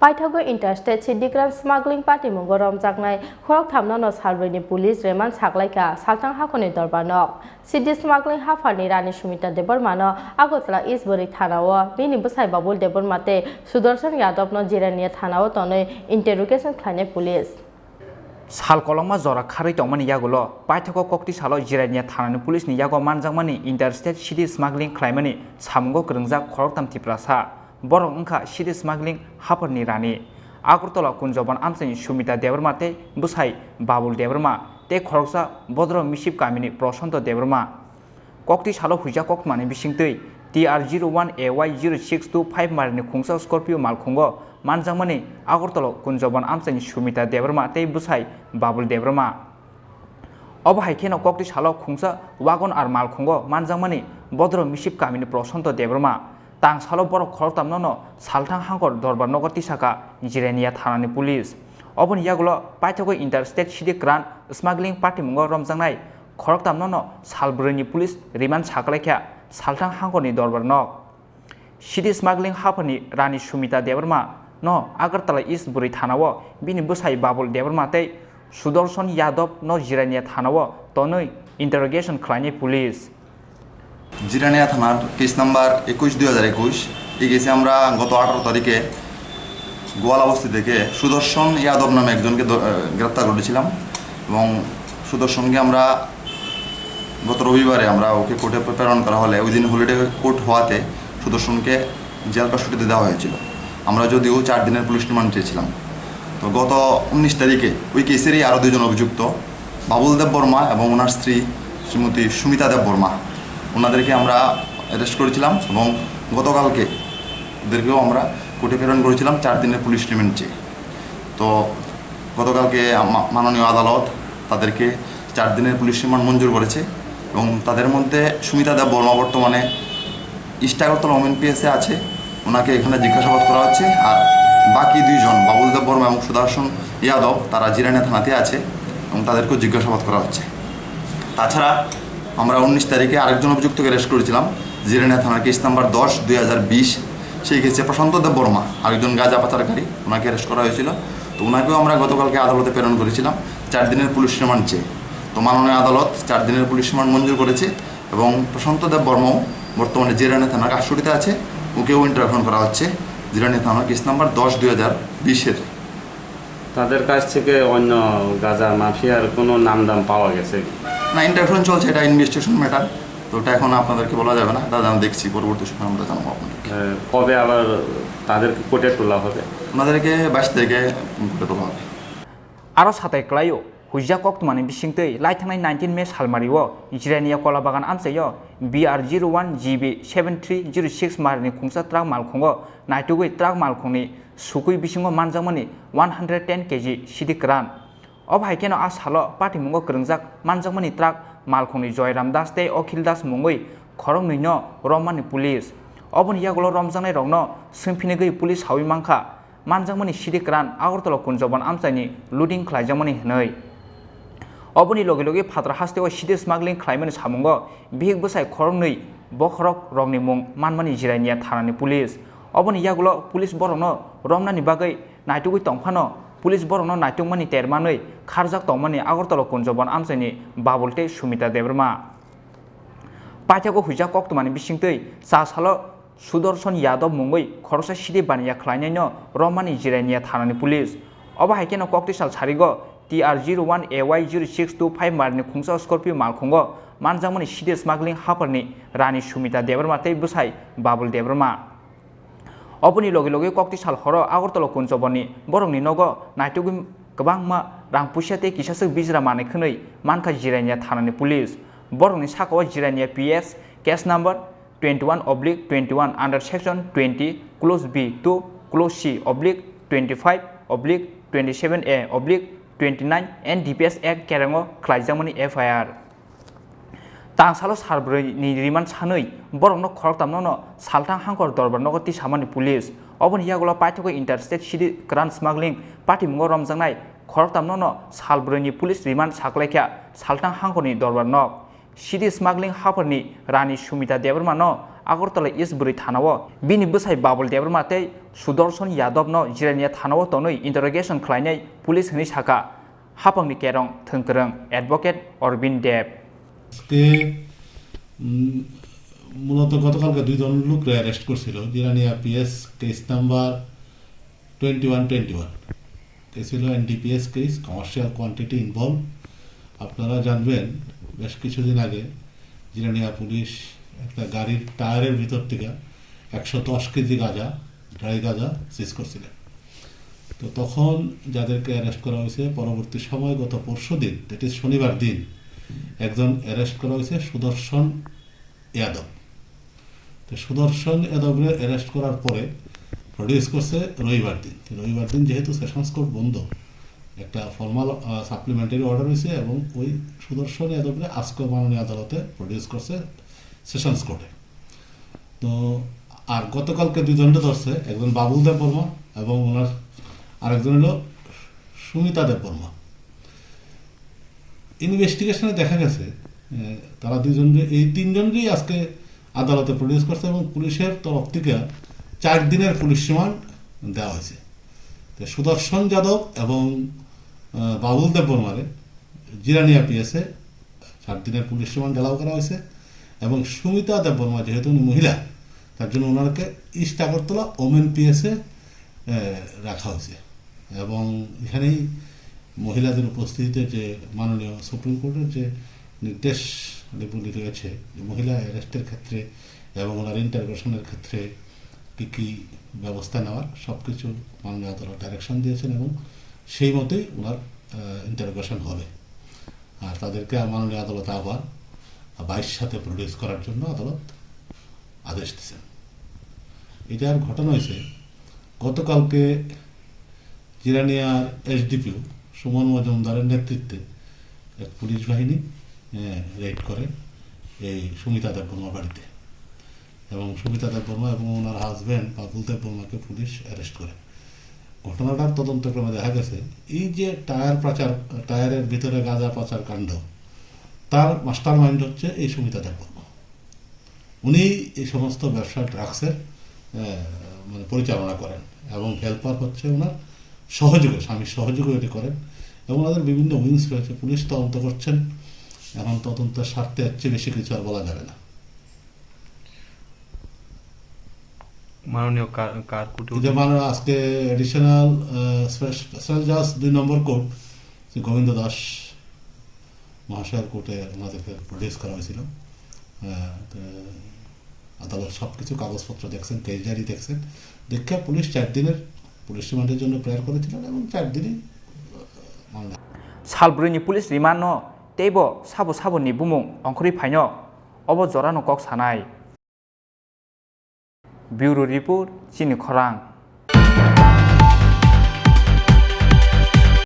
Paithago Interstate City Grand Smuggling Party Mungorom Jaknai Khorok Thamno Salbrini Police Reman Saklaika Saltang Hakoni Dorbanok City Smuggling Hafani Rani Shumita Debormano Agotla Isburi Thanawa Bini Busai Babul Debormate Sudarshan Yadov no Jirania Thanawa Tone Interrogation Khane Police Sal kolongma zora khari tongmani yagulo paithako kokti salo jirania thanani police ni yago manjangmani interstate city smuggling khlaimani samgo krungjak khoroktam tiprasa borong ongkha city smuggling haparni rani Agartala kunjoban amsani Shumita Debormate busai Babul Deborma te khoroksa bodro miship kamini Proshanto Deborma kokti salo huja kokmani bisingtei TR01AY0625 marni khungsa Scorpio malkhungo manjangmani Agartala kunjoban amsani Shumita Deborma te busai Babul Deborma Obahaikeno kokti salo khungsa wagon ar malkhungo manjangmani bodro miship kamini Proshanto Deborma tang salo borok khoroktamno no saltang hangor dorbar nogor tisaka jirenia thanani police oboni yagulo paithako interstate city grand smuggling party mungo romjangnai khoroktamno no salbroni police remand saklaikha saltang hangorni dorbar nog city smuggling hapani rani Shumita Deborma no Agartala East Buri thanao bini busai Babul Deborma tei Sudarshan Yadov no jirenia thanao tonoi interrogation khlaini police Jirania থানার case number 21/2021 এই কেসে আমরা গত 18 তারিখে গোয়ালা বস্তি থেকে সুদর্শন ইয়াদব নামে একজনকে গ্রেফতার করেছিলাম এবং সুদর্শনকে আমরা গত রবিবারে আমরা ওকে কোর্টে প্রেরণ করা হলে ওই দিন হলিডে কোর্ট হওয়াতে সুদর্শনকে জেল কাস্টডিতে দেওয়া হয়েছিল আমরা যদিও 4 দিনের পুলিশ রিমান্ড চেয়েছিলাম তো গত 19 তারিখে ওই কেসেরই আরও দুজন অভিযুক্ত বাবুল দেব বর্মা এবং ওনার স্ত্রী শ্রীমতী সুমিতা দেব বর্মা ওনাদেরকে আমরা অ্যারেস্ট করেছিলাম এবং গতকালকে ওদেরকেও আমরা কোর্টে প্রেরণ করেছিলাম 4 দিনের পুলিশ রিমান্ড চেয়ে তো গতকালকে মাননীয় আদালত তাদেরকে 4 দিনের পুলিশ রিমান্ড মঞ্জুর করেছে এবং তাদের মধ্যে সুমিতা দেব বর্মা বর্তমানে ইস্ট আগরতলা ওমেন পিএসে আছে ওনাকে এখানে জিজ্ঞাসাবাদ করা হচ্ছে আর বাকি দুইজন বাবুল দেব বর্মা এবং সুদর্শন ইয়াদব তারা জিরানিয়া থানাতে আছে এবং তাদেরকেও জিজ্ঞাসাবাদ করা হচ্ছে তাছাড়া আমরা 19 তারিখে আরেকজন অভিযুক্তকে অ্যারেস্ট করেছিলাম জিরানিয়া থানার কেস নাম্বার 10/2020 সেই কেসে প্রশান্ত দেব বর্মা আরেকজন গাঁজা পাচারকারী ওনাকে অ্যারেস্ট করা হয়েছিল তো ওনাকেও আমরা গতকালকে আদালতে প্রেরণ করেছিলাম 4 দিনের পুলিশ রিমান্ড চেয়ে তো মাননীয় আদালত 4 দিনের পুলিশ রিমান্ড মঞ্জুর করেছে এবং প্রশান্ত দেব বর্মাও বর্তমানে জিরানিয়া থানার কাস্টডিতে আছে ওকেও ইন্টারভিউ করা হচ্ছে জিরানিয়া থানার কেস নাম্বার 10/2020 তাদের কাছ থেকে অন্য গাঁজা মাফিয়ার কোনো নামদাম পাওয়া গেছে না ইন্টারভিউ চলছে এটা ইনভেস্টিগেশন ম্যাটার তো ওটা এখন আপনাদেরকে বলা যাবে না দাদা আমি দেখছি পরবর্তী সময় আমরা জানাবো আপনাদেরকে কবে আবার তাদেরকে কোর্টে তোলা হবে ওনাদেরকে 22 তারিখে কোর্টে তোলা হবে aro satai klayo huja koktumani bisingtei laithangni 19 May salmario jirania kolabagan amsayo BR01GB 7306 marni khungsa truck malkhungo naitugui truck malkhungni sukui bisingo manjamani 110 kg sidi kran obhaikeno asalo party mungo krungjak manjamani truck malkhungni Joyram Das tei Okhil Das mungoi khorong nino romani police oboni yagulo romjangnai rokno singphinigui police hawi mangkha manjangmani sidi kran Agartala kunjoban amsaini looting khlaijamani hnoi oboni loge loge phatra hasteo sidi smuggling khlaimani samungo bihik busai khorongnui bokhorok rokni mung manmani jirania thanani police oboni yagulo police borokno romnani bagai naitugui tongphano police borokno naitungmani termanui kharjak tongmani Agartala kunjoban amsaini Babul tei Shumita Deborma paithako huja koktumani bisingtei sa salo Sudarshan Yadov mungoi khorsa sidi baniya khlainaino romani jirania thanani police obahaikeno koktisal sarigo TR01AY0625 marni khungsa Scorpio malkhungo manjangmani sidi smuggling haparni rani Shumita Deborma tei busai Babul Deborma oboni loge loge koktisal horo Agartala kunjobani borongni nogo naitugui kwbangma rang puisa tei kisasuk bijra manai khwnui manka jirania thanani police borongni sakao jirania PS case number 21/21 under section 20 clause B to clause C /25/27A/29 NDPS Act kerango khlaijamani FIR tangsalo sarbroi ni remand sanui borokno khoroktamno no saltang hangkor dorbar nogoti samani police oboni yagulo paithako interstate city grand smuggling party mungo romjangnai khoroktamno no salbroi ni police remand saklaikha saltang hangkorni dorbar nog city smuggling haparni rani Shumita Deborma no Agartala east বুড়ি থানাও বিনি বসাই বাবুল देवरमाते सुदर्शन यादव नो जिरानिया थानाव तनै interrogation खालायनाय police हनि साका हापांनि केरं थोंकरं एडवोकेट अरविंद देव আজকে মূলত গতকালকে দুইজন লোককে অ্যারেস্ট করছিল Jirania PS case number 2121 case ছিল NDPS case commercial quantity involve. আপনারা জানবেন বেশ কিছুদিন আগে জিরানিয়া পুলিশ একটা গাড়ির টায়ারের ভিতর থেকে 110 কেজি গাঁজা ড্রাই গাঁজা সিজ করছিলেন। তো তখন যাদেরকে অ্যারেস্ট করা হয়েছে পরবর্তী সময় গত পরশু দিন দ্যাট ইজ শনিবার দিন একজন অ্যারেস্ট করা হয়েছে সুদর্শন যাদব। তো সুদর্শন যাদবের অ্যারেস্ট করার পরে প্রডিউস করছে রবিবার দিন যেহেতু সেশনস কোর্ট বন্ধ একটা ফর্মাল সাপ্লিমেন্টারি অর্ডার হয়েছে এবং ওই সুদর্শন যাদবের আজকে মাননীয় আদালতে প্রডিউস করছে সেশনস কোর্টে। তো আর গতকালকে দুজনকে ধরছে, একজন বাবুল দেব বর্মা এবং ওনার আরেকজন হলো সুমিতা দেব বর্মা। ইনভেস্টিগেশনে দেখা গেছে তারা এই তিনজনকেই আজকে আদালতে প্রডিউস করছে এবং পুলিশের তরফ থেকে 4 দিনের পুলিশ রিমান্ড দেওয়া হয়েছে। তো সুদর্শন যাদব এবং বাবুল দেব বর্মারে জিরানিয়া পিএসে 4 দিনের পুলিশ রিমান্ড এলাও করা হয়েছে এবং সুমিতা দেব বর্মা যেহেতু উনি মহিলা তার জন্য ওনাকে ইস্ট আগরতলা ওমেন পিএসে রাখা হয়েছে এবং এখানেই মহিলাদের উপস্থিতিতে যে মাননীয় সুপ্রিম কোর্টের যে নির্দেশ রয়েছে যে মহিলা অ্যারেস্টের ক্ষেত্রে এবং ওনার ইন্টারোগেশনের ক্ষেত্রে কী কী ব্যবস্থা নেওয়ার সব কিছু মাননীয় আদালত ডাইরেকশন দিয়েছেন এবং সেই মতোই ওনার ইন্টারোগেশন হবে। আর তাদেরকে মাননীয় আদালত আবার 22 প্রডিউস করার জন্য আদালত আদেশ দিয়েছেন। এটার ঘটনা হয়েছে গতকালকে জিরানিয়ার এসডিপিও সুমন মজুমদারের নেতৃত্বে এক পুলিশ বাহিনী রেড করে এই সুমিতা দেব বর্মা বাড়িতে এবং সুমিতা দেব বর্মা এবং ওনার হাজব্যান্ড বাবুল দেব বর্মাকে পুলিশ অ্যারেস্ট করে। ঘটনাটার তদন্তক্রমে দেখা গেছে এই যে টায়ারের ভিতরে গাঁজা পাচার কাণ্ড তার মাস্টার মাইন্ড হচ্ছে এই সুমিতা দেব বর্মা। উনি এই সমস্ত ব্যবসা ড্রাগসের মানে পরিচালনা করেন এবং হেল্পার হচ্ছে ওনার সহযোগে স্বামীর সহযোগে এটি করেন এবং ওনাদের বিভিন্ন উইংস রয়েছে। পুলিশ তদন্ত করছেন, এখন তদন্তের স্বার্থে এর চেয়ে বেশি কিছু আর বলা যাবে না। মাননীয় আজকে এডিশনাল স্পেশাল জাজ 2 নম্বর কোর্ট শ্রী গোবিন্দ দাস মহাশয়ের কোর্টে ওনাদেরকে প্রডিউস করা হয়েছিল। আদালত সবকিছু কাগজপত্র দেখছেন, কেস ডায়েরি দেখছেন, দেখে পুলিশ 4 দিনের পুলিশ রিমান্ডের জন্য প্রেয়ার করেছিলেন এবং 4 দিনই सालब्रैनि पुलिस रिमान्ड तेबो साबो-साबोनि बुमुं अंखरि फाइनो अबो जरानो कक सानाय ब्यूरो रिपोर्ट चिनि खरां।